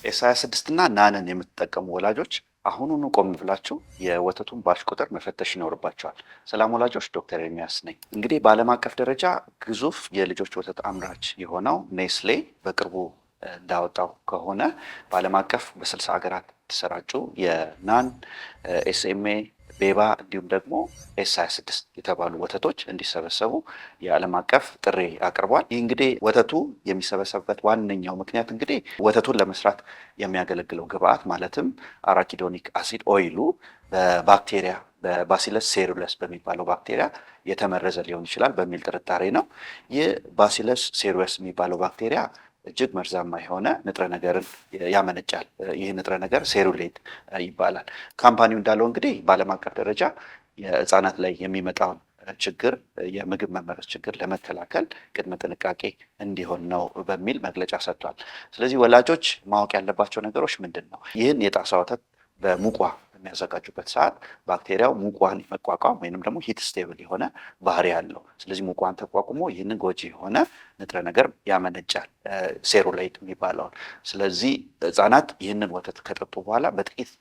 ኤስ26 እና ናንን የምትጠቀሙ ወላጆች አሁኑኑ ቆም ብላችሁ የወተቱን ባች ቁጥር መፈተሽ ይኖርባቸዋል። ሰላም ወላጆች፣ ዶክተር ኤርሚያስ ነኝ። እንግዲህ በዓለም አቀፍ ደረጃ ግዙፍ የልጆች ወተት አምራች የሆነው ኔስሌ በቅርቡ እንዳወጣው ከሆነ በዓለም አቀፍ በ60 ሀገራት የተሰራጩ የናን ኤስኤምኤ ቤባ እንዲሁም ደግሞ ኤስ26 የተባሉ ወተቶች እንዲሰበሰቡ የዓለም አቀፍ ጥሪ አቅርቧል። ይህ እንግዲህ ወተቱ የሚሰበሰብበት ዋነኛው ምክንያት እንግዲህ ወተቱን ለመስራት የሚያገለግለው ግብአት ማለትም አራኪዶኒክ አሲድ ኦይሉ በባክቴሪያ በባሲለስ ሴሩለስ በሚባለው ባክቴሪያ የተመረዘ ሊሆን ይችላል በሚል ጥርጣሬ ነው። ይህ ባሲለስ ሴሩለስ የሚባለው ባክቴሪያ እጅግ መርዛማ የሆነ ንጥረ ነገርን ያመነጫል። ይህ ንጥረ ነገር ሴሩሌት ይባላል። ካምፓኒው እንዳለው እንግዲህ በዓለም አቀፍ ደረጃ የህፃናት ላይ የሚመጣውን ችግር የምግብ መመረዝ ችግር ለመከላከል ቅድመ ጥንቃቄ እንዲሆን ነው በሚል መግለጫ ሰጥቷል። ስለዚህ ወላጆች ማወቅ ያለባቸው ነገሮች ምንድን ነው? ይህን የጣሳ ወተት በሙቋ በሚያዘጋጁበት ሰዓት ባክቴሪያው ሙቋን መቋቋም ወይንም ደግሞ ሂት ስቴብል የሆነ ባህሪ ያለው፣ ስለዚህ ሙቋን ተቋቁሞ ይህንን ጎጂ የሆነ ንጥረ ነገር ያመነጫል ሴሩሌት የሚባለውን። ስለዚህ ህጻናት ይህንን ወተት ከጠጡ በኋላ በጥቂት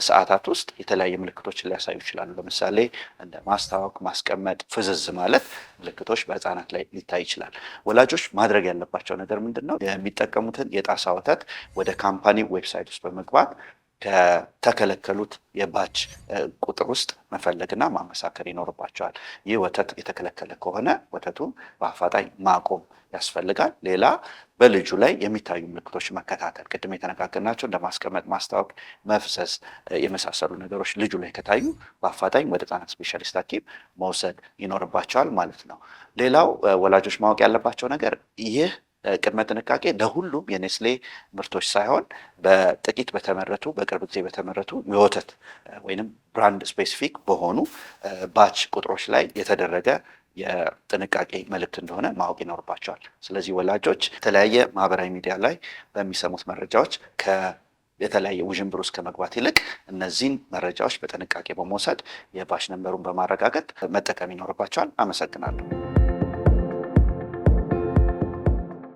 ሰዓታት ውስጥ የተለያየ ምልክቶችን ሊያሳዩ ይችላሉ። ለምሳሌ እንደ ማስታወክ፣ ማስቀመጥ፣ ፍዝዝ ማለት ምልክቶች በህጻናት ላይ ሊታይ ይችላል። ወላጆች ማድረግ ያለባቸው ነገር ምንድን ነው? የሚጠቀሙትን የጣሳ ወተት ወደ ካምፓኒ ዌብሳይት ውስጥ በመግባት ከተከለከሉት የባች ቁጥር ውስጥ መፈለግና ማመሳከር ይኖርባቸዋል። ይህ ወተት የተከለከለ ከሆነ ወተቱን በአፋጣኝ ማቆም ያስፈልጋል። ሌላ በልጁ ላይ የሚታዩ ምልክቶች መከታተል፣ ቅድም የተነጋገርናቸው እንደ ማስቀመጥ፣ ማስታወክ፣ መፍሰስ የመሳሰሉ ነገሮች ልጁ ላይ ከታዩ በአፋጣኝ ወደ ህጻናት ስፔሻሊስት ሐኪም መውሰድ ይኖርባቸዋል ማለት ነው። ሌላው ወላጆች ማወቅ ያለባቸው ነገር ይህ ቅድመ ጥንቃቄ ለሁሉም የኔስሌ ምርቶች ሳይሆን በጥቂት በተመረቱ በቅርብ ጊዜ በተመረቱ የወተት ወይንም ብራንድ ስፔሲፊክ በሆኑ ባች ቁጥሮች ላይ የተደረገ የጥንቃቄ መልእክት እንደሆነ ማወቅ ይኖርባቸዋል። ስለዚህ ወላጆች የተለያየ ማህበራዊ ሚዲያ ላይ በሚሰሙት መረጃዎች የተለያየ ውዥንብር ውስጥ ከመግባት ይልቅ እነዚህን መረጃዎች በጥንቃቄ በመውሰድ የባች ነንበሩን በማረጋገጥ መጠቀም ይኖርባቸዋል። አመሰግናለሁ።